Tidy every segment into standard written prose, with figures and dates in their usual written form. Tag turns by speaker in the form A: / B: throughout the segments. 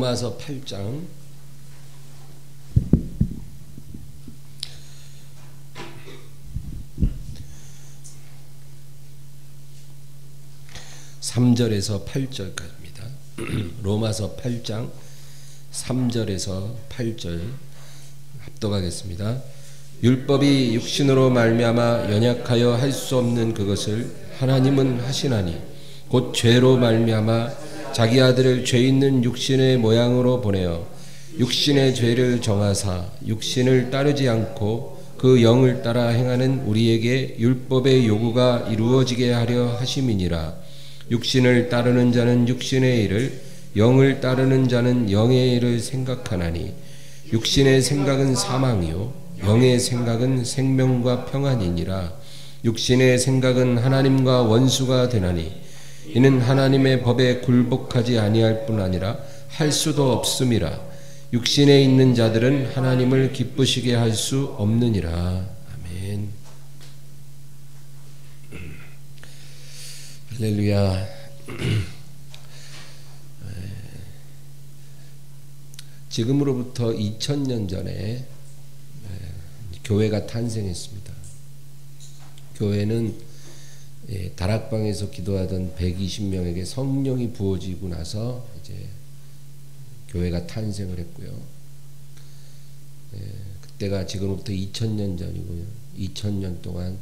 A: 로마서 8장 3절에서 8절까지입니다. 로마서 8장 3절에서 8절 합독하겠습니다. 율법이 육신으로 말미암아 연약하여 할 수 없는 그것을 하나님은 하시나니 곧 죄로 말미암아 자기 아들을 죄 있는 육신의 모양으로 보내어 육신의 죄를 정하사 육신을 따르지 않고 그 영을 따라 행하는 우리에게 율법의 요구가 이루어지게 하려 하심이니라. 육신을 따르는 자는 육신의 일을, 영을 따르는 자는 영의 일을 생각하나니 육신의 생각은 사망이요 영의 생각은 생명과 평안이니라. 육신의 생각은 하나님과 원수가 되나니 이는 하나님의 법에 굴복하지 아니할 뿐 아니라 할 수도 없음이라. 육신에 있는 자들은 하나님을 기쁘시게 할 수 없느니라. 아멘. 할렐루야. 지금으로부터 2000년 전에 교회가 탄생했습니다. 교회는 다락방에서 기도하던 120명에게 성령이 부어지고 나서 이제 교회가 탄생을 했고요. 그때가 지금부터 2000년 전이고요. 2000년 동안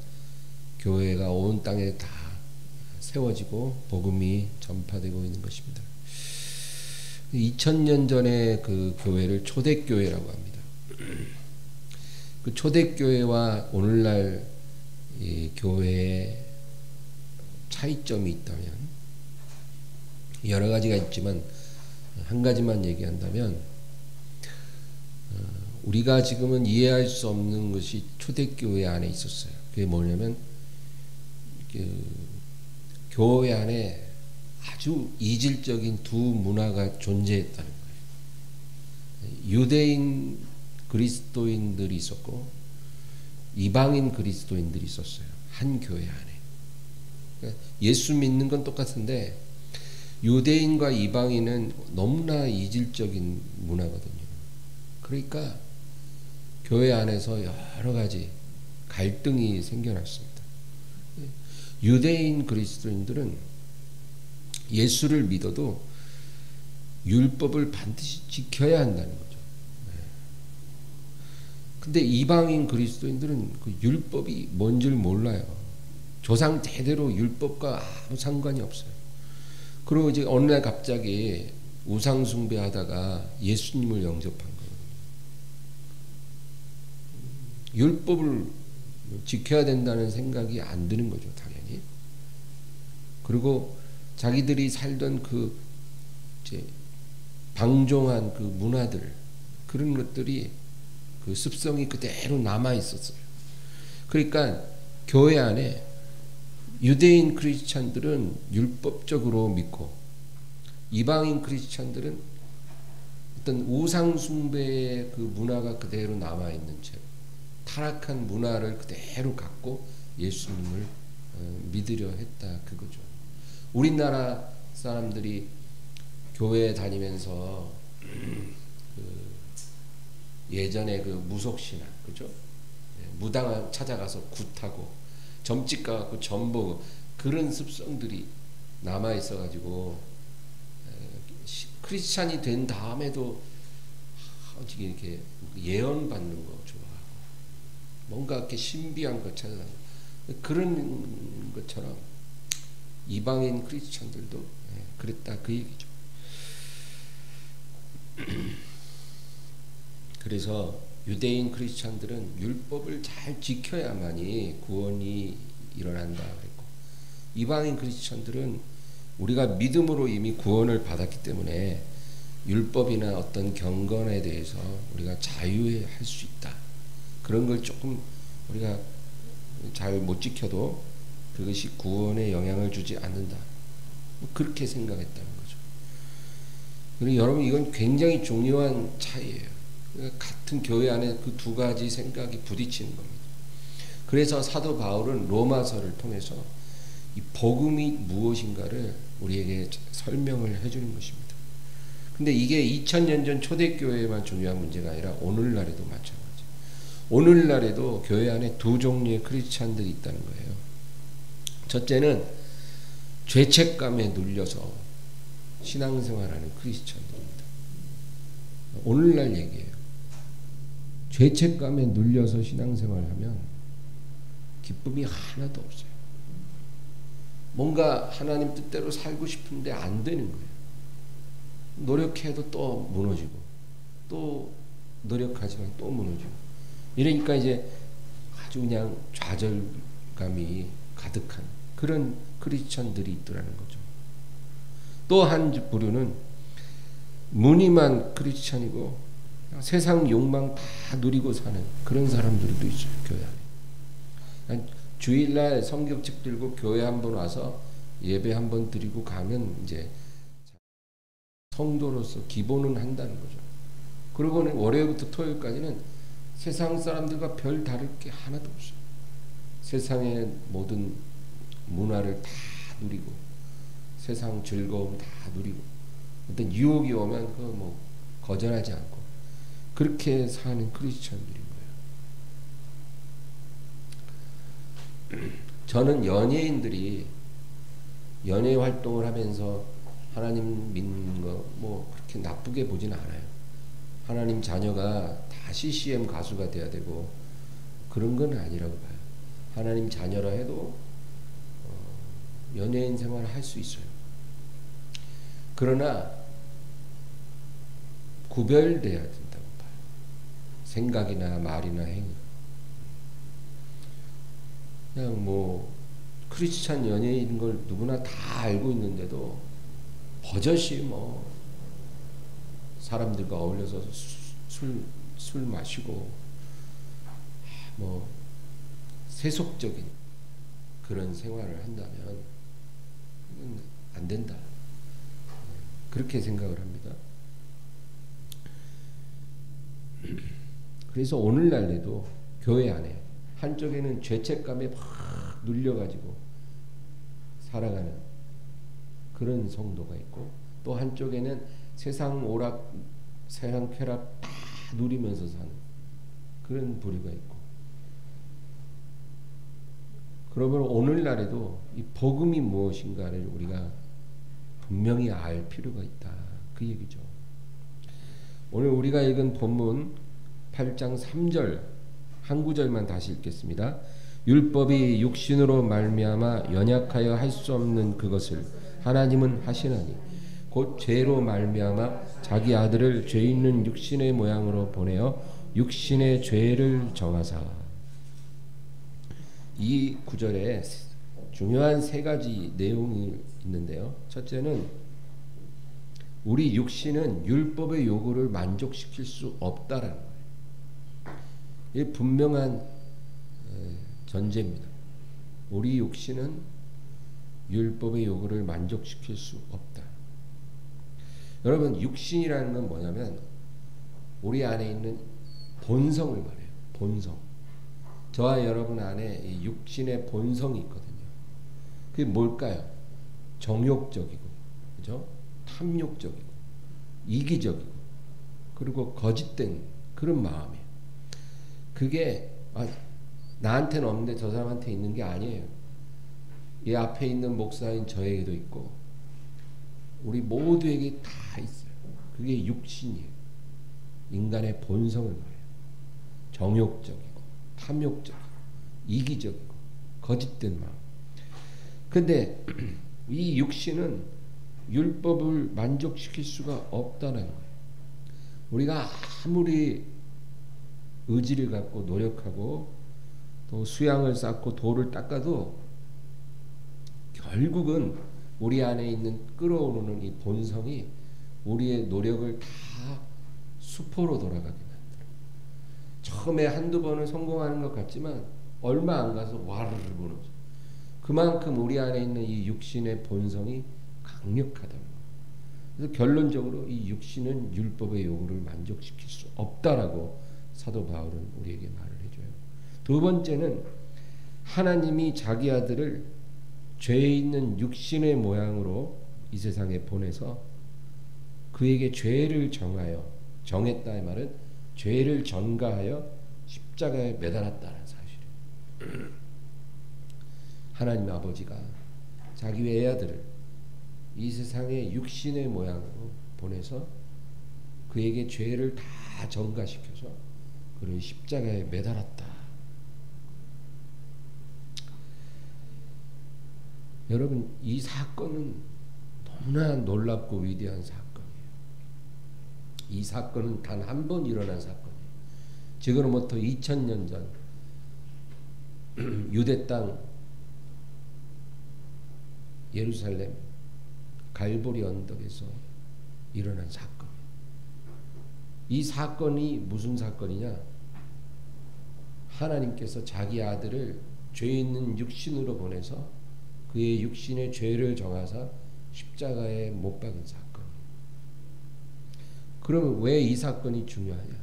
A: 교회가 온 땅에 다 세워지고 복음이 전파되고 있는 것입니다. 2000년 전에 그 교회를 초대교회라고 합니다. 그 초대교회와 오늘날 이 교회의 차이점이 있다면 여러 가지가 있지만 한 가지만 얘기한다면 우리가 지금은 이해할 수 없는 것이 초대교회 안에 있었어요. 그게 뭐냐면 교회 안에 아주 이질적인 두 문화가 존재했다는 거예요. 유대인 그리스도인들이 있었고 이방인 그리스도인들이 있었어요. 한 교회 안에. 그러니까 예수 믿는 건 똑같은데 유대인과 이방인은 너무나 이질적인 문화거든요. 그러니까 교회 안에서 여러 가지 갈등이 생겨났습니다. 유대인 그리스도인들은 예수를 믿어도 율법을 반드시 지켜야 한다는 거죠. 근데 이방인 그리스도인들은 그 율법이 뭔 줄 몰라요. 조상 대대로 율법과 아무 상관이 없어요. 그리고 이제 어느 날 갑자기 우상 숭배하다가 예수님을 영접한 거예요. 율법을 지켜야 된다는 생각이 안 드는 거죠, 당연히. 그리고 자기들이 살던 그 이제 방종한 그 문화들, 그런 것들이 그 습성이 그대로 남아 있었어요. 그러니까 교회 안에 유대인 크리스찬들은 율법적으로 믿고 이방인 크리스찬들은 어떤 우상 숭배의 그 문화가 그대로 남아 있는 채 타락한 문화를 그대로 갖고 예수님을 믿으려 했다, 그거죠. 우리나라 사람들이 교회에 다니면서 예전에 그 무속신앙, 그죠? 무당 찾아가서 굿하고 점집 가고 점보고 그런 습성들이 남아 있어가지고 크리스찬이 된 다음에도 어떻게 이렇게 예언 받는 거 좋아하고 뭔가 이렇게 신비한 거 찾아다니고 그런 것처럼 이방인 크리스찬들도 그랬다, 그 얘기죠. 그래서 유대인 크리스찬들은 율법을 잘 지켜야만이 구원이 일어난다 그랬고, 이방인 크리스찬들은 우리가 믿음으로 이미 구원을 받았기 때문에 율법이나 어떤 경건에 대해서 우리가 자유할 수 있다. 그런 걸 조금 우리가 잘 못 지켜도 그것이 구원에 영향을 주지 않는다. 그렇게 생각했다는 거죠. 그리고 여러분, 이건 굉장히 중요한 차이예요. 같은 교회 안에 그 두 가지 생각이 부딪히는 겁니다. 그래서 사도 바울은 로마서를 통해서 이 복음이 무엇인가를 우리에게 설명을 해주는 것입니다. 근데 이게 2000년 전 초대교회에만 중요한 문제가 아니라 오늘날에도 마찬가지예요. 오늘날에도 교회 안에 두 종류의 크리스찬들이 있다는 거예요. 첫째는 죄책감에 눌려서 신앙생활하는 크리스찬들입니다. 오늘날 얘기예요. 죄책감에 눌려서 신앙생활하면 기쁨이 하나도 없어요. 뭔가 하나님 뜻대로 살고 싶은데 안 되는 거예요. 노력해도 또 무너지고 또 노력하지만 또 무너지고 이러니까 이제 아주 그냥 좌절감이 가득한 그런 크리스찬들이 있더라는 거죠. 또 한 부류는 무늬만 크리스찬이고 세상 욕망 다 누리고 사는 그런 사람들도 있어요. 교회 안에. 주일날 성경책 들고 교회 한번 와서 예배 한번 드리고 가면 이제 성도로서 기본은 한다는 거죠. 그리고는 월요일부터 토요일까지는 세상 사람들과 별 다를 게 하나도 없어요. 세상의 모든 문화를 다 누리고 세상 즐거움 다 누리고 어떤 유혹이 오면 그 뭐 거절하지 않고 그렇게 사는 크리스천들인 거예요. 저는 연예인들이 연예 활동을 하면서 하나님 믿는 거 뭐 그렇게 나쁘게 보진 않아요. 하나님 자녀가 다 CCM 가수가 돼야 되고 그런 건 아니라고 봐요. 하나님 자녀라 해도 연예인 생활을 할 수 있어요. 그러나 구별돼야 된다고 봐요. 생각이나 말이나 행위. 그냥 뭐 크리스찬 연예인인 걸 누구나 다 알고 있는데도 버젓이 뭐 사람들과 어울려서 술 마시고 뭐 세속적인 그런 생활을 한다면 안 된다. 그렇게 생각을 합니다. 그래서 오늘날에도 교회 안에 한쪽에는 죄책감에 막 눌려가지고 살아가는 그런 성도가 있고 또 한쪽에는 세상 오락, 세상 쾌락 다 누리면서 사는 그런 부류가 있고 그러면 오늘날에도 이 복음이 무엇인가를 우리가 분명히 알 필요가 있다. 그 얘기죠. 오늘 우리가 읽은 본문 8장 3절 한 구절만 다시 읽겠습니다. 율법이 육신으로 말미암아 연약하여 할 수 없는 그것을 하나님은 하시나니 곧 죄로 말미암아 자기 아들을 죄 있는 육신의 모양으로 보내어 육신의 죄를 정하사. 이 구절에 중요한 세 가지 내용이 있는데요. 첫째는 우리 육신은 율법의 요구를 만족시킬 수 없다라는 거예요. 이 분명한 전제입니다. 우리 육신은 율법의 요구를 만족시킬 수 없다. 여러분 육신이라는 건 뭐냐면 우리 안에 있는 본성을 말해요. 본성. 저와 여러분 안에 이 육신의 본성이 있거든요. 그게 뭘까요? 정욕적이고, 그죠? 탐욕적이고, 이기적이고, 그리고 거짓된 그런 마음이에요. 그게 나한테는 없는데 저 사람한테 있는 게 아니에요. 이 앞에 있는 목사인 저에게도 있고 우리 모두에게 다 있어요. 그게 육신이에요. 인간의 본성을 말해요. 정욕적이고 탐욕적이고 이기적이고 거짓된 마음. 근데 이 육신은 율법을 만족시킬 수가 없다는 거예요. 우리가 아무리 의지를 갖고 노력하고 또 수양을 쌓고 돌을 닦아도 결국은 우리 안에 있는 끌어오르는 이 본성이 우리의 노력을 다 수포로 돌아가게 만들어요. 처음에 한두 번은 성공하는 것 같지만 얼마 안 가서 와르르 무너져. 그만큼 우리 안에 있는 이 육신의 본성이 강력하다는 거예요. 그래서 결론적으로 이 육신은 율법의 요구를 만족시킬 수 없다라고 사도 바울은 우리에게 말을 해줘요. 두 번째는 하나님이 자기 아들을 죄 있는 육신의 모양으로 이 세상에 보내서 그에게 죄를 정했다 이 말은 죄를 전가하여 십자가에 매달았다는 사실이에요. 하나님 아버지가 자기 외아들을 이 세상에 육신의 모양으로 보내서 그에게 죄를 다 전가시켜서 그를 십자가에 매달았다. 여러분, 이 사건은 너무나 놀랍고 위대한 사건이에요. 이 사건은 단 한 번 일어난 사건이에요. 지금으로부터 2000년 전 유대 땅 예루살렘 갈보리 언덕에서 일어난 사건이에요. 이 사건이 무슨 사건이냐? 하나님께서 자기 아들을 죄 있는 육신으로 보내서 그의 육신의 죄를 정하사 십자가에 못 박은 사건이에요. 그러면 왜 이 사건이 중요하냐?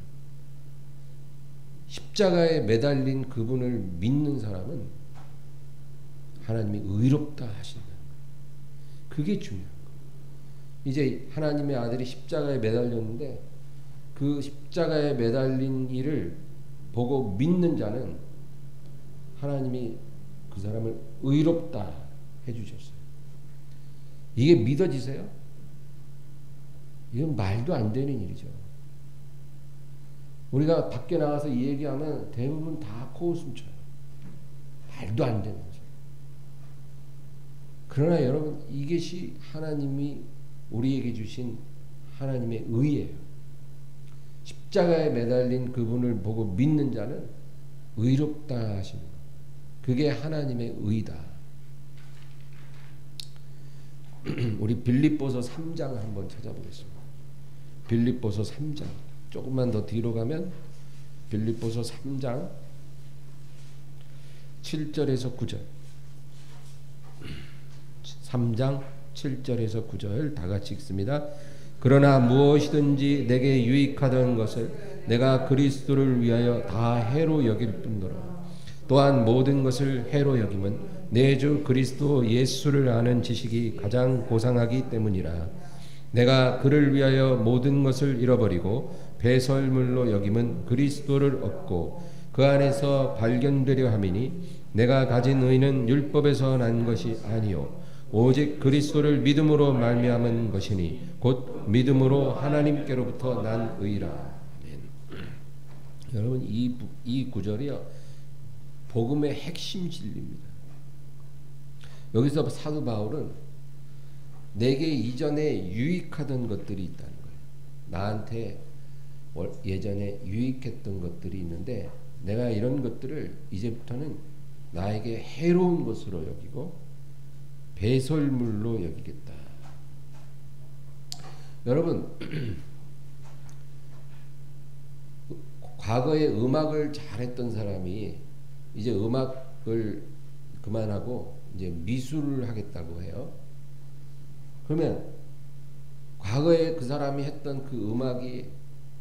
A: 십자가에 매달린 그분을 믿는 사람은 하나님이 의롭다 하신다는 거예요. 그게 중요한 거예요. 이제 하나님의 아들이 십자가에 매달렸는데 그 십자가에 매달린 이를 보고 믿는 자는 하나님이 그 사람을 의롭다 해주셨어요. 이게 믿어지세요? 이건 말도 안 되는 일이죠. 우리가 밖에 나가서 이 얘기하면 대부분 다 코웃음 쳐요. 말도 안 되는 거죠. 그러나 여러분, 이것이 하나님이 우리에게 주신 하나님의 의예요. 십자가에 매달린 그분을 보고 믿는 자는 의롭다 하십니다. 그게 하나님의 의다. 우리 빌립보서 3장 한번 찾아보겠습니다. 빌립보서 3장 조금만 더 뒤로 가면 빌립보서 3장 7절에서 9절 3장 7절에서 9절 다 같이 읽습니다. 그러나 무엇이든지 내게 유익하던 것을 내가 그리스도를 위하여 다 해로 여길 뿐더러 또한 모든 것을 해로 여김은 내 주 그리스도 예수를 아는 지식이 가장 고상하기 때문이라. 내가 그를 위하여 모든 것을 잃어버리고 배설물로 여김은 그리스도를 얻고 그 안에서 발견되려 함이니 내가 가진 의는 율법에서 난 것이 아니요 오직 그리스도를 믿음으로 말미암은 것이니 곧 믿음으로 하나님께로부터 난 의라. 여러분, 이 구절이요 복음의 핵심 진리입니다. 여기서 사도 바울은 내게 이전에 유익하던 것들이 있다는 거예요. 나한테 예전에 유익했던 것들이 있는데 내가 이런 것들을 이제부터는 나에게 해로운 것으로 여기고 배설물로 여기겠다. 여러분, 과거에 음악을 잘했던 사람이 이제 음악을 그만하고 이제 미술을 하겠다고 해요. 그러면 과거에 그 사람이 했던 그 음악이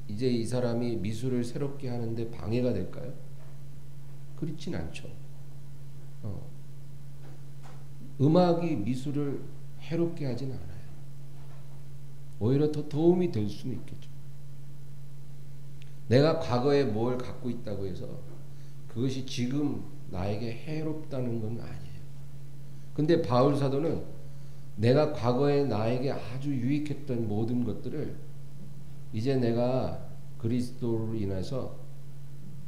A: 이제 이 사람이 미술을 새롭게 하는데 방해가 될까요? 그렇진 않죠. 음악이 미술을 해롭게 하진 않아요. 오히려 더 도움이 될 수는 있겠죠. 내가 과거에 뭘 갖고 있다고 해서 그것이 지금 나에게 해롭다는 건 아니에요. 근데 바울 사도는 내가 과거에 나에게 아주 유익했던 모든 것들을 이제 내가 그리스도로 인해서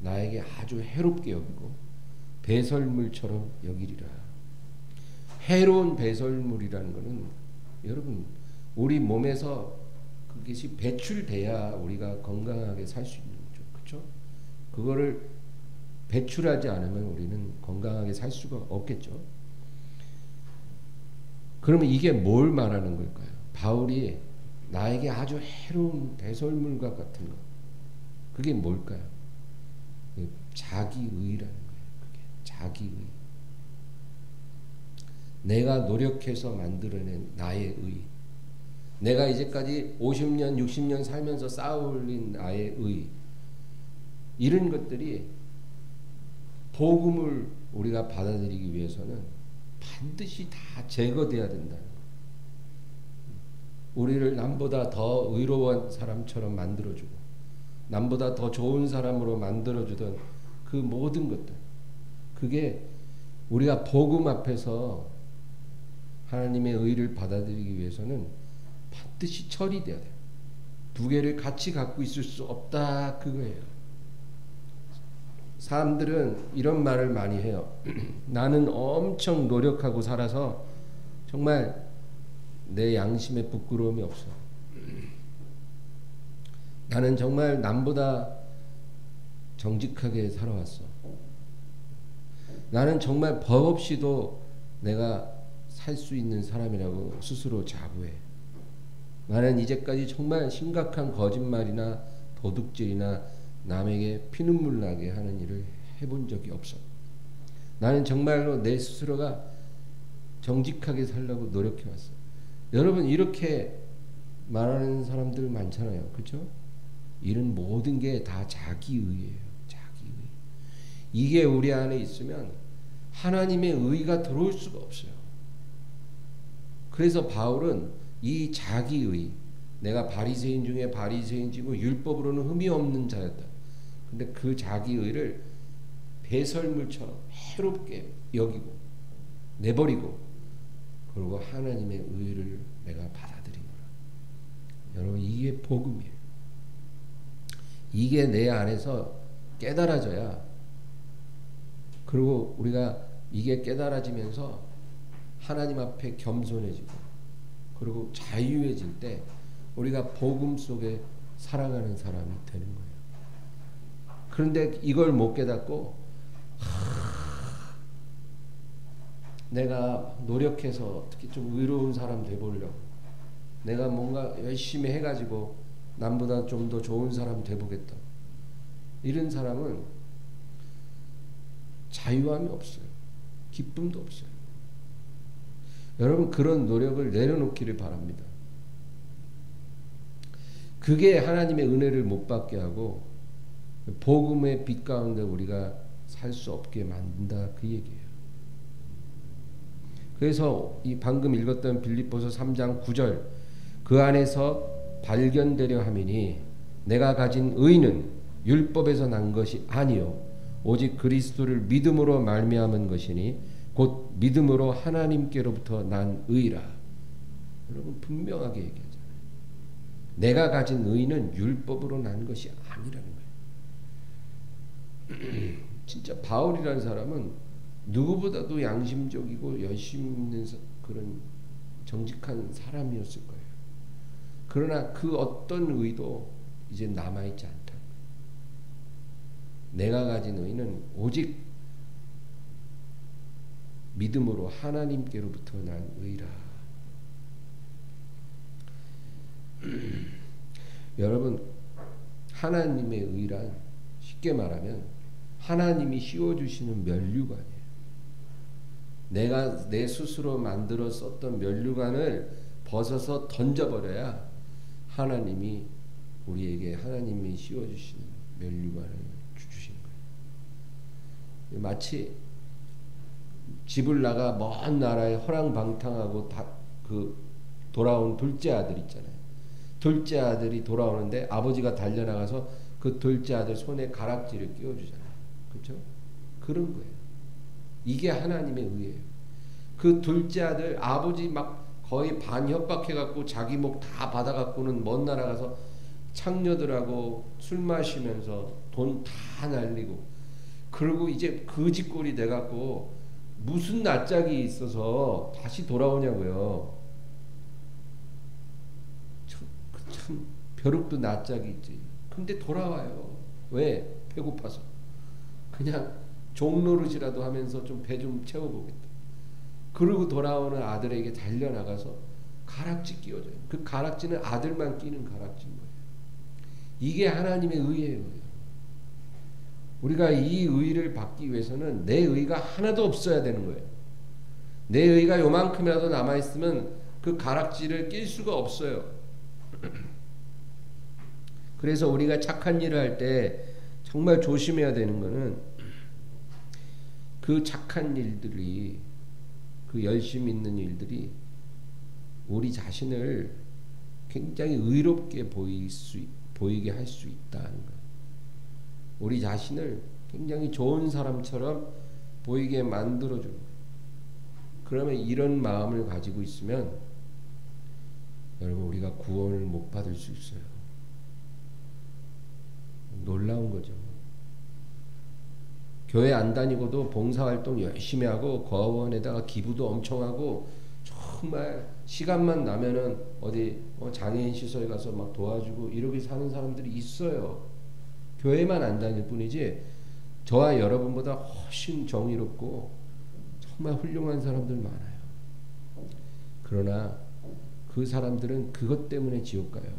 A: 나에게 아주 해롭게 여기고 배설물처럼 여기리라. 해로운 배설물이라는 것은 여러분 우리 몸에서 그것이 배출돼야 우리가 건강하게 살 수 있는 거죠. 그렇죠? 그거를 배출하지 않으면 우리는 건강하게 살 수가 없겠죠. 그러면 이게 뭘 말하는 걸까요? 바울이 나에게 아주 해로운 배설물과 같은 것, 그게 뭘까요? 자기의라는 거예요. 그게 자기의. 내가 노력해서 만들어낸 나의 의. 내가 이제까지 50년, 60년 살면서 쌓아올린 나의 의. 이런 것들이 복음을 우리가 받아들이기 위해서는 반드시 다 제거돼야 된다는 거예요. 우리를 남보다 더 의로운 사람처럼 만들어주고 남보다 더 좋은 사람으로 만들어주던 그 모든 것들, 그게 우리가 복음 앞에서 하나님의 의를 받아들이기 위해서는 반드시 처리돼야 돼요. 두 개를 같이 갖고 있을 수 없다, 그거예요. 사람들은 이런 말을 많이 해요. 나는 엄청 노력하고 살아서 정말 내 양심에 부끄러움이 없어. 나는 정말 남보다 정직하게 살아왔어. 나는 정말 법 없이도 내가 살 수 있는 사람이라고 스스로 자부해. 나는 이제까지 정말 심각한 거짓말이나 도둑질이나 남에게 피눈물 나게 하는 일을 해본 적이 없어. 나는 정말로 내 스스로가 정직하게 살려고 노력해왔어. 여러분, 이렇게 말하는 사람들 많잖아요. 그렇죠? 이런 모든 게 다 자기의예요. 자기의. 이게 우리 안에 있으면 하나님의 의가 들어올 수가 없어요. 그래서 바울은 이 자기의, 내가 바리새인 중에 바리새인이고 율법으로는 흠이 없는 자였다. 근데 그 자기의를 배설물처럼 해롭게 여기고 내버리고, 그리고 하나님의 의를 내가 받아들인 거라. 여러분, 이게 복음이에요. 이게 내 안에서 깨달아져야, 그리고 우리가 이게 깨달아지면서 하나님 앞에 겸손해지고 그리고 자유해질 때 우리가 복음 속에 살아가는 사람이 되는 거예요. 그런데 이걸 못 깨닫고 내가 노력해서 어떻게 좀 의로운 사람 돼보려고, 내가 뭔가 열심히 해가지고 남보다 좀 더 좋은 사람 돼보겠다, 이런 사람은 자유함이 없어요. 기쁨도 없어요. 여러분, 그런 노력을 내려놓기를 바랍니다. 그게 하나님의 은혜를 못 받게 하고 복음의 빛 가운데 우리가 살 수 없게 만든다, 그 얘기예요. 그래서 이 방금 읽었던 빌립보서 3장 9절, 그 안에서 발견되려 함이니 내가 가진 의는 율법에서 난 것이 아니요 오직 그리스도를 믿음으로 말미암은 것이니 곧 믿음으로 하나님께로부터 난 의라. 여러분, 분명하게 얘기하잖아요. 내가 가진 의는 율법으로 난 것이 아니라는 거예요. 진짜 바울이라는 사람은 누구보다도 양심적이고 열심 있는 그런 정직한 사람이었을 거예요. 그러나 그 어떤 의도 이제 남아있지 않다. 내가 가진 의는 오직 믿음으로 하나님께로부터 난 의라. 여러분, 하나님의 의란 쉽게 말하면 하나님이 씌워주시는 면류관이에요. 내가 내 스스로 만들어 썼던 면류관을 벗어서 던져버려야 하나님이 우리에게 하나님이 씌워주시는 면류관을 주시는 거예요. 마치 집을 나가 먼 나라에 허랑방탕하고 돌아온 둘째 아들 있잖아요. 둘째 아들이 돌아오는데 아버지가 달려나가서 그 둘째 아들 손에 가락지를 끼워주잖아요. 그렇죠? 그런 거예요. 이게 하나님의 의예요. 그 둘째 아들, 아버지 막 거의 반협박해갖고 자기 목 다 받아갖고는 먼 나라 가서 창녀들하고 술 마시면서 돈 다 날리고, 그리고 이제 거지꼴이 돼갖고 무슨 낯짝이 있어서 다시 돌아오냐고요. 참 벼룩도 낯짝이 있지. 근데 돌아와요. 왜? 배고파서. 그냥 종노릇이라도 하면서 좀 배 좀 채워보겠다. 그러고 돌아오는 아들에게 달려나가서 가락지 끼워줘요. 그 가락지는 아들만 끼는 가락지인 거예요. 이게 하나님의 의예요. 우리가 이 의를 받기 위해서는 내 의가 하나도 없어야 되는 거예요. 내 의가 요만큼이라도 남아있으면 그 가락지를 낄 수가 없어요. 그래서 우리가 착한 일을 할 때 정말 조심해야 되는 거는 그 착한 일들이, 그 열심 있는 일들이 우리 자신을 굉장히 의롭게 보이게 할 수 있다는 거예요. 우리 자신을 굉장히 좋은 사람처럼 보이게 만들어주는 거예요. 그러면 이런 마음을 가지고 있으면 여러분 우리가 구원을 못 받을 수 있어요. 놀라운 거죠. 교회 안 다니고도 봉사활동 열심히 하고 거원에다가 기부도 엄청 하고 정말 시간만 나면은 어디 장애인 시설에 가서 막 도와주고 이렇게 사는 사람들이 있어요. 교회만 안 다닐 뿐이지 저와 여러분보다 훨씬 정의롭고 정말 훌륭한 사람들 많아요. 그러나 그 사람들은 그것 때문에 지옥 가요.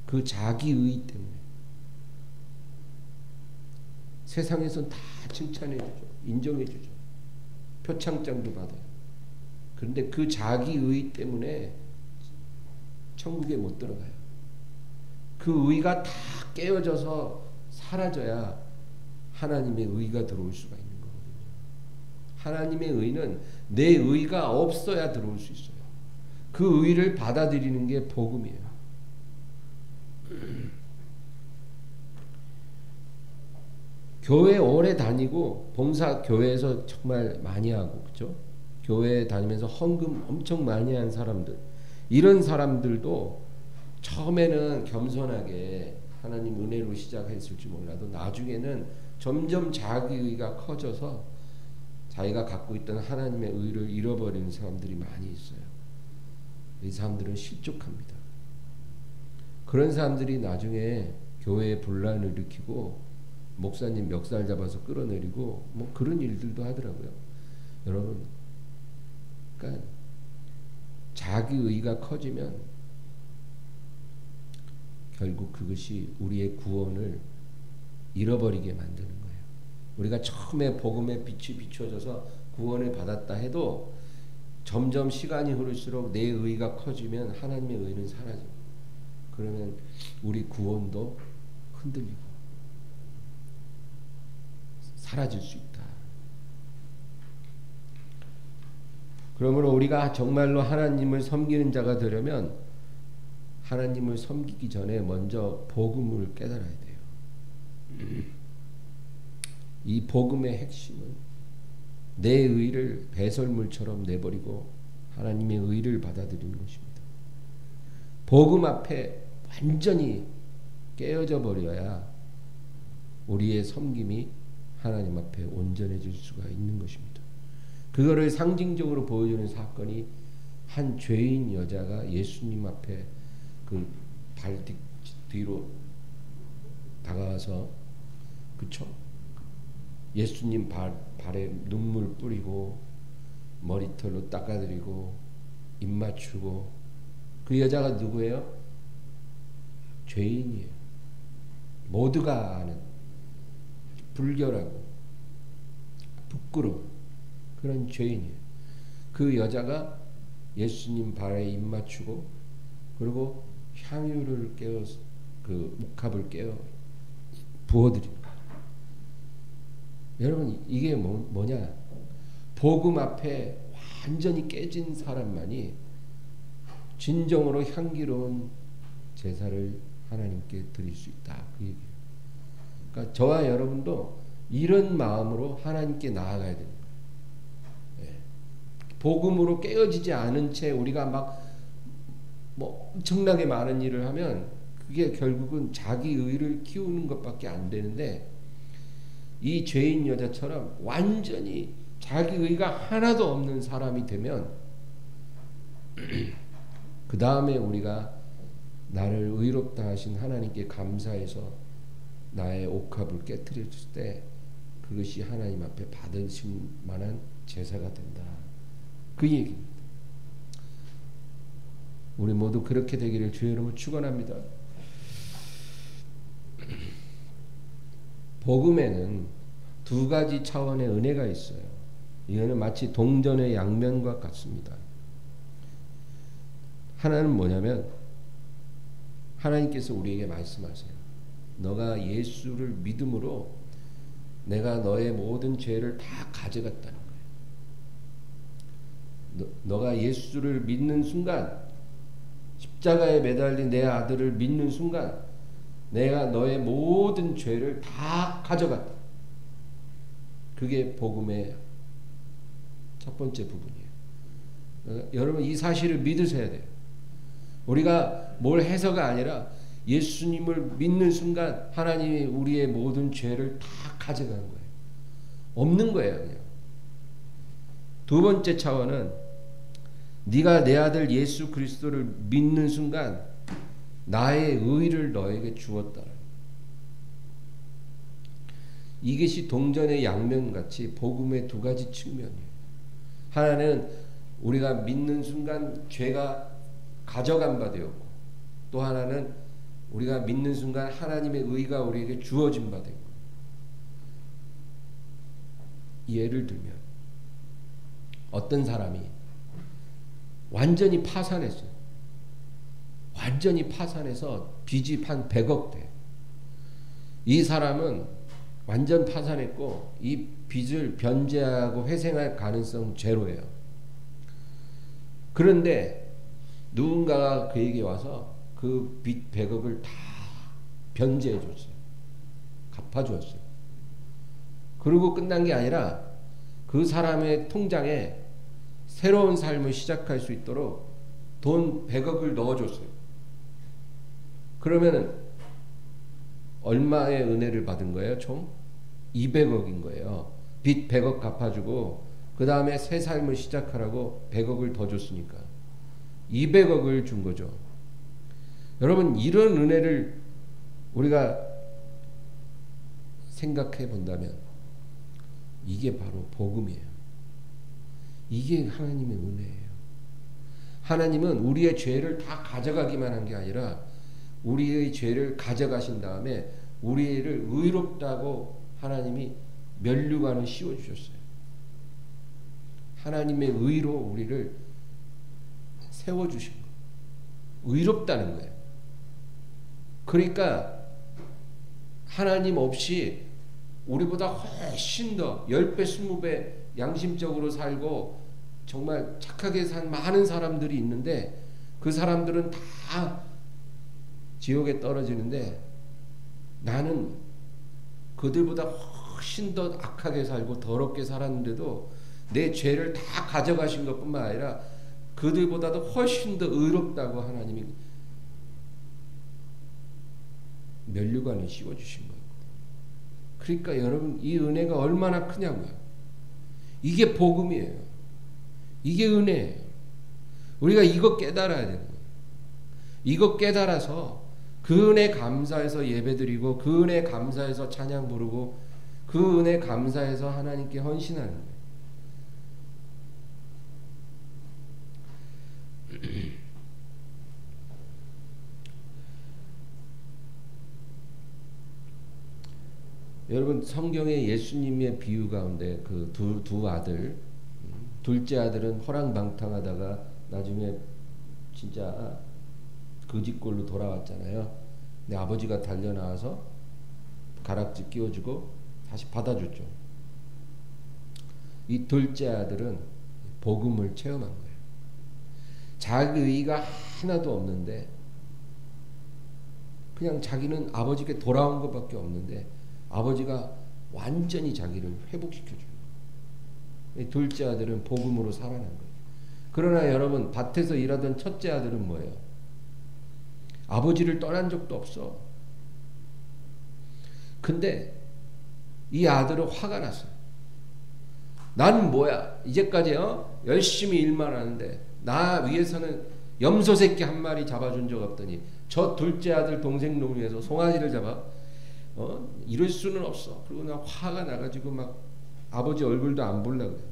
A: 그 자기의 때문에. 세상에선 다 칭찬해 주죠. 인정해 주죠. 표창장도 받아요. 그런데 그 자기의 때문에 천국에 못 들어가요. 그 의가 다 깨어져서 사라져야 하나님의 의가 들어올 수가 있는 거거든요. 하나님의 의는 내 의가 없어야 들어올 수 있어요. 그 의를 받아들이는 게 복음이에요. 교회 오래 다니고 봉사 교회에서 정말 많이 하고 그렇죠? 교회 다니면서 헌금 엄청 많이 한 사람들, 이런 사람들도 처음에는 겸손하게 하나님 은혜로 시작했을지 몰라도 나중에는 점점 자기의가 커져서 자기가 갖고 있던 하나님의 의를 잃어버리는 사람들이 많이 있어요. 이 사람들은 실족합니다. 그런 사람들이 나중에 교회에 분란을 일으키고 목사님 멱살 잡아서 끌어내리고 뭐 그런 일들도 하더라고요. 여러분, 그러니까 자기의가 커지면 결국 그것이 우리의 구원을 잃어버리게 만드는 거예요. 우리가 처음에 복음의 빛이 비춰져서 구원을 받았다 해도 점점 시간이 흐를수록 내 의가 커지면 하나님의 의는 사라져요. 그러면 우리 구원도 흔들리고 사라질 수 있다. 그러므로 우리가 정말로 하나님을 섬기는 자가 되려면 하나님을 섬기기 전에 먼저 복음을 깨달아야 돼요. 이 복음의 핵심은 내 의를 배설물처럼 내버리고 하나님의 의를 받아들이는 것입니다. 복음 앞에 완전히 깨어져 버려야 우리의 섬김이 하나님 앞에 온전해질 수가 있는 것입니다. 그거를 상징적으로 보여주는 사건이 한 죄인 여자가 예수님 앞에 그 발 뒤로 다가와서 그쵸? 예수님 발에 눈물 뿌리고 머리털로 닦아드리고 입 맞추고 그 여자가 누구예요? 죄인이에요. 모두가 아는 불결하고 부끄러운 그런 죄인이에요. 그 여자가 예수님 발에 입 맞추고 그리고 향유를 깨어 그 목합을 깨어 부어드립니다. 여러분 이게 뭐냐? 복음 앞에 완전히 깨진 사람만이 진정으로 향기로운 제사를 하나님께 드릴 수 있다. 그 얘기예요. 그러니까 저와 여러분도 이런 마음으로 하나님께 나아가야 됩니다. 예. 복음으로 깨어지지 않은 채 우리가 막 뭐 엄청나게 많은 일을 하면 그게 결국은 자기 의를 키우는 것밖에 안 되는데 이 죄인 여자처럼 완전히 자기 의가 하나도 없는 사람이 되면 그 다음에 우리가 나를 의롭다 하신 하나님께 감사해서 나의 옥합을 깨트렸을 때 그것이 하나님 앞에 받으실 만한 제사가 된다. 그 얘기입니다. 우리 모두 그렇게 되기를 주의 이름으로 축원합니다. 복음에는 두 가지 차원의 은혜가 있어요. 이거는 마치 동전의 양면과 같습니다. 하나는 뭐냐면 하나님께서 우리에게 말씀하세요. 너가 예수를 믿음으로 내가 너의 모든 죄를 다 가져갔다는 거예요. 너가 예수를 믿는 순간 십자가에 매달린 내 아들을 믿는 순간 내가 너의 모든 죄를 다 가져갔다. 그게 복음의 첫 번째 부분이에요. 여러분 이 사실을 믿으셔야 돼요. 우리가 뭘 해서가 아니라 예수님을 믿는 순간 하나님이 우리의 모든 죄를 다 가져가는 거예요. 없는 거예요. 그냥. 두 번째 차원은 네가 내 아들 예수 그리스도를 믿는 순간 나의 의를 너에게 주었다. 이것이 동전의 양면같이 복음의 두 가지 측면이에요. 하나는 우리가 믿는 순간 죄가 가져간 바 되었고, 또 하나는 우리가 믿는 순간 하나님의 의가 우리에게 주어진 바 되고. 예를 들면 어떤 사람이 완전히 파산했어요. 완전히 파산해서 빚이 한 100억 돼. 이 사람은 완전 파산했고 이 빚을 변제하고 회생할 가능성 제로예요. 그런데 누군가가 그에게 와서 그 빚 100억을 다 변제해 줬어요. 갚아 줬어요. 그리고 끝난 게 아니라 그 사람의 통장에 새로운 삶을 시작할 수 있도록 돈 100억을 넣어줬어요. 그러면은 얼마의 은혜를 받은 거예요? 총 200억인 거예요. 빚 100억 갚아주고 그 다음에 새 삶을 시작하라고 100억을 더 줬으니까 200억을 준 거죠. 여러분 이런 은혜를 우리가 생각해 본다면 이게 바로 복음이에요. 이게 하나님의 은혜예요. 하나님은 우리의 죄를 다 가져가기만 한 게 아니라 우리의 죄를 가져가신 다음에 우리를 의롭다고 하나님이 면류관을 씌워주셨어요. 하나님의 의로 우리를 세워주신 거예요. 의롭다는 거예요. 그러니까 하나님 없이 우리보다 훨씬 더 10배, 20배 양심적으로 살고 정말 착하게 산 많은 사람들이 있는데 그 사람들은 다 지옥에 떨어지는데 나는 그들보다 훨씬 더 악하게 살고 더럽게 살았는데도 내 죄를 다 가져가신 것뿐만 아니라 그들보다도 훨씬 더 의롭다고 하나님이 면류관을 씌워주신 거예요. 그러니까 여러분 이 은혜가 얼마나 크냐고요. 이게 복음이에요. 이게 은혜예요. 우리가 이거 깨달아야 되는 거예요. 이거 깨달아서 그 은혜 감사해서 예배드리고 그 은혜 감사해서 찬양 부르고 그 은혜 감사해서 하나님께 헌신하는 거예요. 여러분 성경의 예수님의 비유 가운데 그 두 아들, 둘째 아들은 허랑방탕하다가 나중에 진짜 거짓골로 돌아왔잖아요. 근데 아버지가 달려나와서 가락지 끼워주고 다시 받아줬죠. 이 둘째 아들은 복음을 체험한 거예요. 자기 의의가 하나도 없는데 그냥 자기는 아버지께 돌아온 것밖에 없는데 아버지가 완전히 자기를 회복시켜줘요. 둘째 아들은 복음으로 살아난 거예요. 그러나 여러분 밭에서 일하던 첫째 아들은 뭐예요? 아버지를 떠난 적도 없어. 근데 이 아들은 화가 났어요. 난 뭐야? 이제까지 열심히 일만 하는데 나 위해서는 염소 새끼 한 마리 잡아준 적 없더니 저 둘째 아들 동생 놈을 위해서 송아지를 잡아? 이럴 수는 없어. 그리고 나 화가 나가지고 막 아버지 얼굴도 안 보려고 그래요.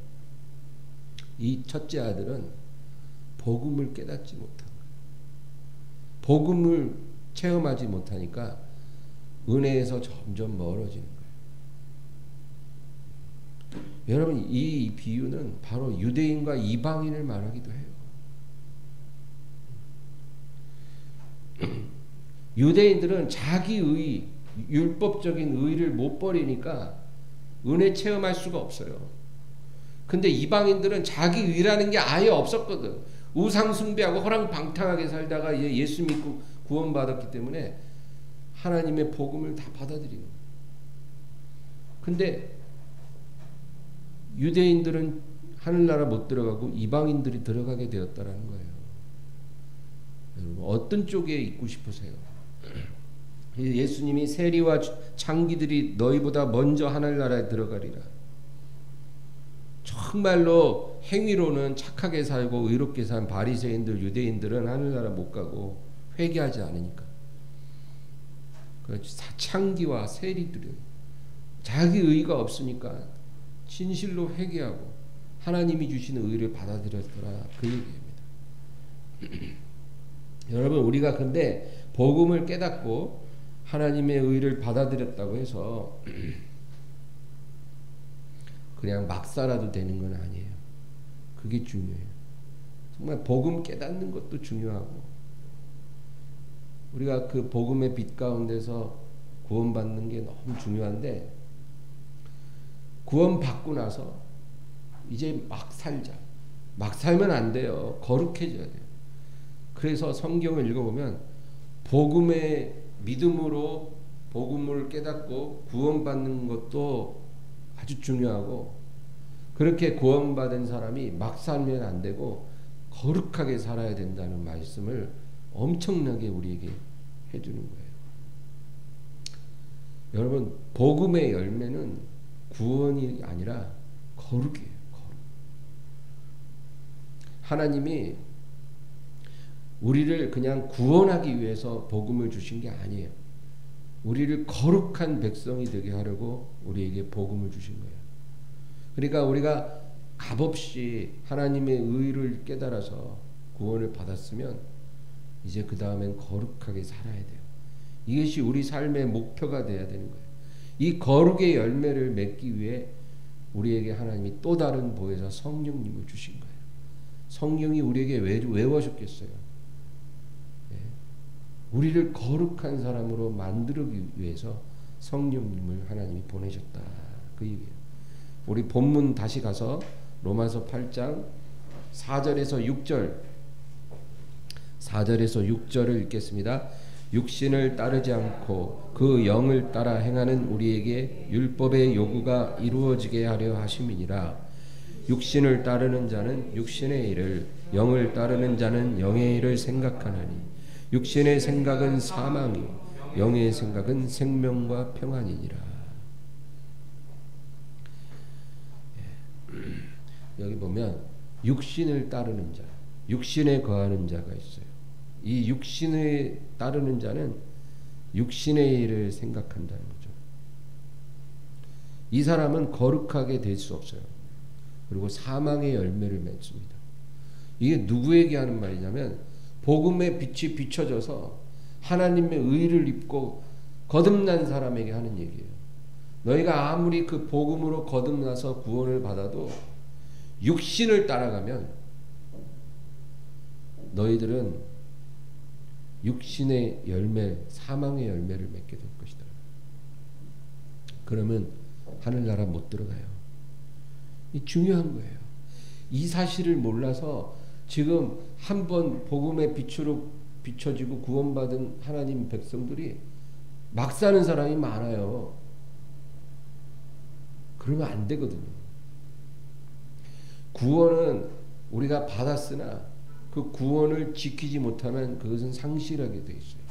A: 이 첫째 아들은 복음을 깨닫지 못한 거예요. 복음을 체험하지 못하니까 은혜에서 점점 멀어지는 거예요. 여러분 이 비유는 바로 유대인과 이방인을 말하기도 해요. 유대인들은 자기 의, 율법적인 의를 못 버리니까 은혜 체험할 수가 없어요. 근데 이방인들은 자기 의라는 게 아예 없었거든. 우상 숭배하고 허랑방탕하게 살다가 예수 믿고 구원받았기 때문에 하나님의 복음을 다 받아들이는. 근데 유대인들은 하늘나라 못 들어가고 이방인들이 들어가게 되었다라는 거예요. 여러분 어떤 쪽에 있고 싶으세요? 예수님이 세리와 창기들이 너희보다 먼저 하늘나라에 들어가리라. 정말로 행위로는 착하게 살고 의롭게 산 바리새인들 유대인들은 하늘나라 못 가고 회개하지 않으니까. 창기와 세리들은 자기 의가 없으니까 진실로 회개하고 하나님이 주시는 의를 받아들였더라 그 얘기입니다. 여러분 우리가 근데 복음을 깨닫고 하나님의 의를 받아들였다고 해서 그냥 막 살아도 되는 건 아니에요. 그게 중요해요. 정말 복음 깨닫는 것도 중요하고 우리가 그 복음의 빛 가운데서 구원받는 게 너무 중요한데 구원받고 나서 이제 막 살자. 막 살면 안 돼요. 거룩해져야 돼요. 그래서 성경을 읽어보면 복음의 믿음으로 복음을 깨닫고 구원받는 것도 아주 중요하고 그렇게 구원받은 사람이 막 살면 안 되고 거룩하게 살아야 된다는 말씀을 엄청나게 우리에게 해주는 거예요. 여러분 복음의 열매는 구원이 아니라 거룩이에요. 거룩. 하나님이 우리를 그냥 구원하기 위해서 복음을 주신 게 아니에요. 우리를 거룩한 백성이 되게 하려고 우리에게 복음을 주신 거예요. 그러니까 우리가 값없이 하나님의 의를 깨달아서 구원을 받았으면 이제 그 다음엔 거룩하게 살아야 돼요. 이것이 우리 삶의 목표가 돼야 되는 거예요. 이 거룩의 열매를 맺기 위해 우리에게 하나님이 또 다른 보혜사 성령님을 주신 거예요. 성령이 우리에게 왜 오셨겠어요? 우리를 거룩한 사람으로 만들기 위해서 성령님을 하나님이 보내셨다. 그 얘기예요. 우리 본문 다시 가서 로마서 8장 4절에서 6절 4절에서 6절을 읽겠습니다. 육신을 따르지 않고 그 영을 따라 행하는 우리에게 율법의 요구가 이루어지게 하려 하심이니라. 육신을 따르는 자는 육신의 일을 영을 따르는 자는 영의 일을 생각하나니 육신의 생각은 사망이요 영의 생각은 생명과 평안이니라. 여기 보면 육신을 따르는 자, 육신에 거하는 자가 있어요. 이 육신에 따르는 자는 육신의 일을 생각한다는 거죠. 이 사람은 거룩하게 될 수 없어요. 그리고 사망의 열매를 맺습니다. 이게 누구에게 하는 말이냐면 복음의 빛이 비춰져서 하나님의 의를 입고 거듭난 사람에게 하는 얘기예요. 너희가 아무리 그 복음으로 거듭나서 구원을 받아도 육신을 따라가면 너희들은 육신의 열매, 사망의 열매를 맺게 될 것이다. 그러면 하늘나라 못 들어가요. 이 중요한 거예요. 이 사실을 몰라서 지금 한번 복음의 빛으로 비춰지고 구원받은 하나님 백성들이 막 사는 사람이 많아요. 그러면 안 되거든요. 구원은 우리가 받았으나 그 구원을 지키지 못하면 그것은 상실하게 돼 있어요.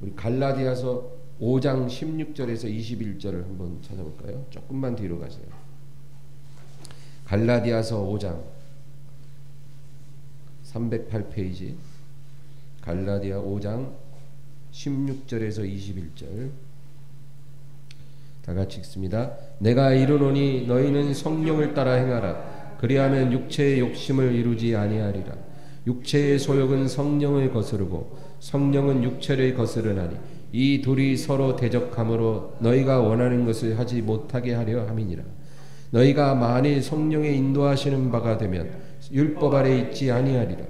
A: 우리 갈라디아서 5장 16절에서 21절을 한번 찾아볼까요? 조금만 뒤로 가세요. 갈라디아서 5장 308페이지 갈라디아 5장 16절에서 21절 다 같이 읽습니다. 내가 이르노니 너희는 성령을 따라 행하라. 그리하면 육체의 욕심을 이루지 아니하리라. 육체의 소욕은 성령을 거스르고 성령은 육체를 거스르나니 이 둘이 서로 대적함으로 너희가 원하는 것을 하지 못하게 하려 함이니라. 너희가 만일 성령의 인도하시는 바가 되면 율법 아래 있지 아니하리라.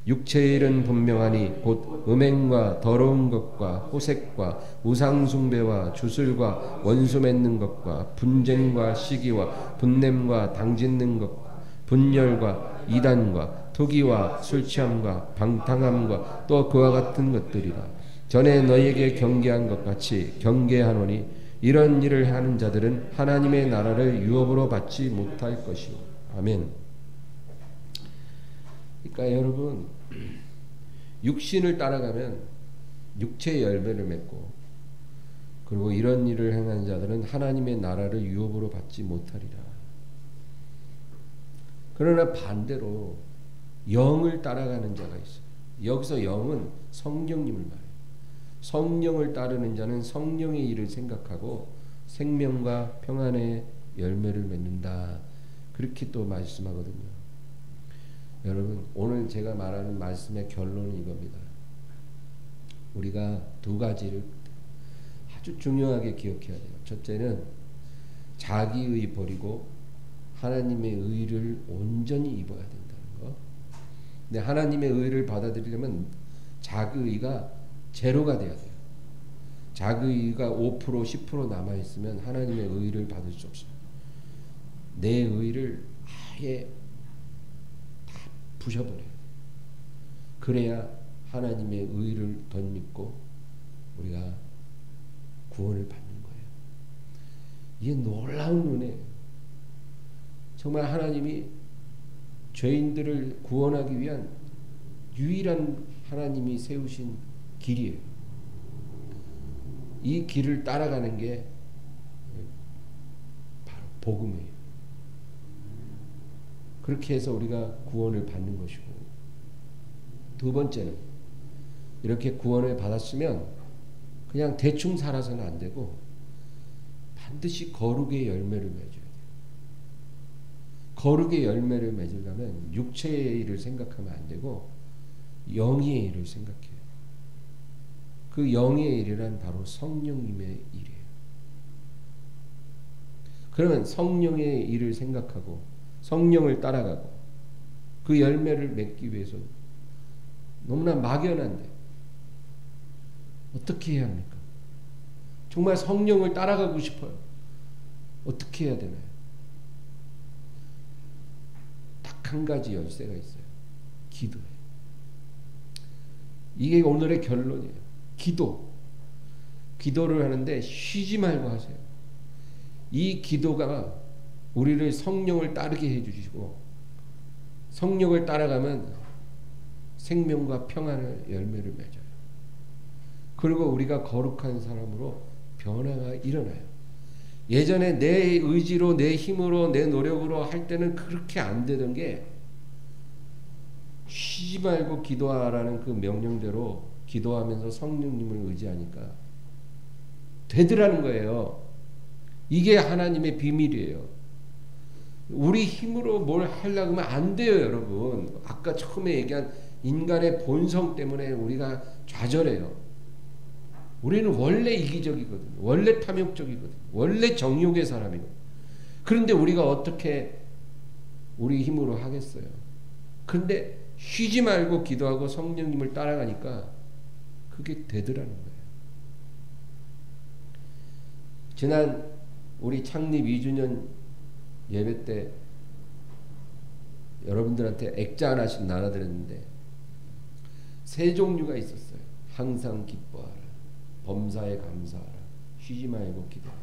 A: 육체의 일은 분명하니 곧 음행과 더러운 것과 호색과 우상숭배와 주술과 원수 맺는 것과 분쟁과 시기와 분냄과 당짓는 것과 분열과 이단과 투기와 술취함과 방탕함과 또 그와 같은 것들이라. 전에 너희에게 경계한 것 같이 경계하노니 이런 일을 하는 자들은 하나님의 나라를 유업으로 받지 못할 것이요. 아멘. 그러니까 여러분, 육신을 따라가면 육체의 열매를 맺고, 그리고 이런 일을 행하는 자들은 하나님의 나라를 유업으로 받지 못하리라. 그러나 반대로 영을 따라가는 자가 있어요. 여기서 영은 성령님을 말해요. 성령을 따르는 자는 성령의 일을 생각하고 생명과 평안의 열매를 맺는다. 그렇게 또 말씀하거든요. 여러분, 오늘 제가 말하는 말씀의 결론은 이겁니다. 우리가 두 가지를 아주 중요하게 기억해야 돼요. 첫째는 자기의 버리고 하나님의 의를 온전히 입어야 된다는 거. 근데 하나님의 의를 받아들이려면 자기의가 제로가 돼야 돼요. 자기의가 5% 10% 남아있으면 하나님의 의를 받을 수 없어요. 내 의를 아예 다 부셔버려요. 그래야 하나님의 의를 덧입고 우리가 구원을 받는 거예요. 이게 놀라운 은혜예요. 정말 하나님이 죄인들을 구원하기 위한 유일한 하나님이 세우신 길이에요. 이 길을 따라가는 게 바로 복음이에요. 그렇게 해서 우리가 구원을 받는 것이고, 두 번째는 이렇게 구원을 받았으면 그냥 대충 살아서는 안 되고 반드시 거룩의 열매를 맺어야 돼요. 거룩의 열매를 맺으려면 육체의 일을 생각하면 안 되고 영의 일을 생각해요. 그 영의 일이란 바로 성령님의 일이에요. 그러면 성령의 일을 생각하고 성령을 따라가고 그 열매를 맺기 위해서 너무나 막연한데 어떻게 해야 합니까? 정말 성령을 따라가고 싶어요. 어떻게 해야 되나요? 딱 한 가지 열쇠가 있어요. 기도예요. 이게 오늘의 결론이에요. 기도를 하는데 쉬지 말고 하세요. 이 기도가 우리를 성령을 따르게 해주시고, 성령을 따라가면 생명과 평안의 열매를 맺어요. 그리고 우리가 거룩한 사람으로 변화가 일어나요. 예전에 내 의지로, 내 힘으로, 내 노력으로 할 때는 그렇게 안 되던 게 쉬지 말고 기도하라는 그 명령대로 기도하면서 성령님을 의지하니까 되더라는 거예요. 이게 하나님의 비밀이에요. 우리 힘으로 뭘 하려고 하면 안 돼요, 여러분. 아까 처음에 얘기한 인간의 본성 때문에 우리가 좌절해요. 우리는 원래 이기적이거든요. 원래 탐욕적이거든요. 원래 정욕의 사람이거든요. 그런데 우리가 어떻게 우리 힘으로 하겠어요? 그런데 쉬지 말고 기도하고 성령님을 따라가니까 그게 되더라는 거예요. 지난 우리 창립 2주년 예배 때 여러분들한테 액자 하나씩 나눠드렸는데 세 종류가 있었어요. 항상 기뻐하라, 범사에 감사하라, 쉬지 말고 기도하라.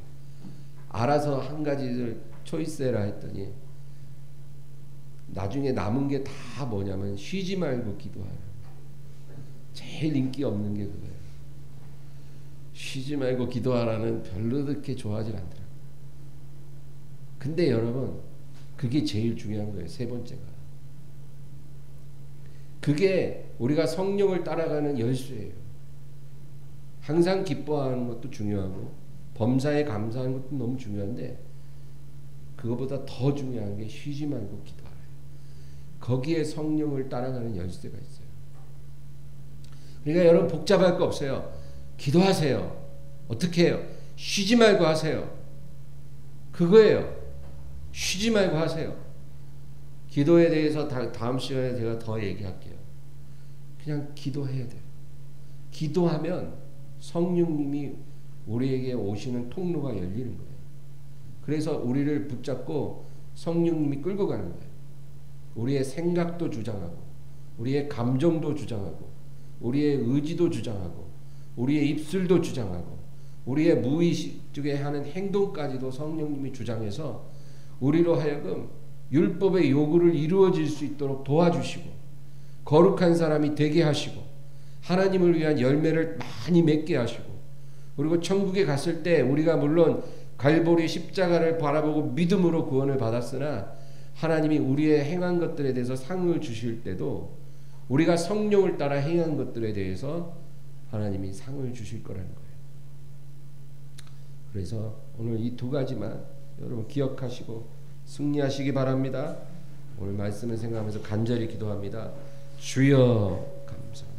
A: 알아서 한 가지를 초이스해라 했더니 나중에 남은 게 다 뭐냐면 쉬지 말고 기도하라. 제일 인기 없는 게 그거예요. 쉬지 말고 기도하라는 별로 그렇게 좋아하지 않더라고요. 근데 여러분, 그게 제일 중요한 거예요. 세 번째가. 그게 우리가 성령을 따라가는 열쇠예요. 항상 기뻐하는 것도 중요하고 범사에 감사하는 것도 너무 중요한데 그거보다 더 중요한 게 쉬지 말고 기도하라. 거기에 성령을 따라가는 열쇠가 있어요. 그러니까 여러분 복잡할 거 없어요. 기도하세요. 어떻게 해요? 쉬지 말고 하세요. 그거예요. 쉬지 말고 하세요. 기도에 대해서 다음 시간에 제가 더 얘기할게요. 그냥 기도해야 돼요. 기도하면 성령님이 우리에게 오시는 통로가 열리는 거예요. 그래서 우리를 붙잡고 성령님이 끌고 가는 거예요. 우리의 생각도 주장하고 우리의 감정도 주장하고 우리의 의지도 주장하고 우리의 입술도 주장하고 우리의 무의식에 하는 행동까지도 성령님이 주장해서 우리로 하여금 율법의 요구를 이루어질 수 있도록 도와주시고 거룩한 사람이 되게 하시고 하나님을 위한 열매를 많이 맺게 하시고 그리고 천국에 갔을 때 우리가 물론 갈보리 십자가를 바라보고 믿음으로 구원을 받았으나 하나님이 우리의 행한 것들에 대해서 상을 주실 때도 우리가 성령을 따라 행한 것들에 대해서 하나님이 상을 주실 거라는 거예요. 그래서 오늘 이 두 가지만 여러분 기억하시고 승리하시기 바랍니다. 오늘 말씀을 생각하면서 간절히 기도합니다. 주여 감사합니다.